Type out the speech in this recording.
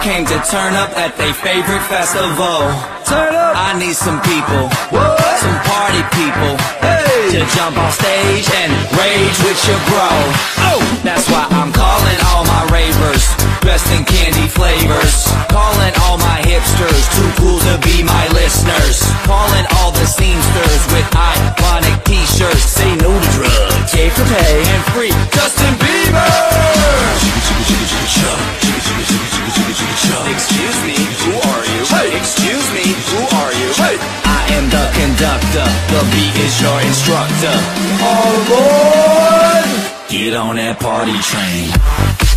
came to turn up at their favorite festival. Turn up. I need some people, some party people, to jump on stage and rage with your bro. Oh, that's why I'm calling all my ravers, dressed in candy flavors. Calling all my hipsters, too cool to be my listeners. Calling all the seamsters with iconic t-shirts. Say no to drugs, pay for pay, and free Justin Bieber. Excuse me, who are you? Hey. Excuse me, who are you? Hey. I am the conductor, the beat is your instructor. All aboard! Get on that party train.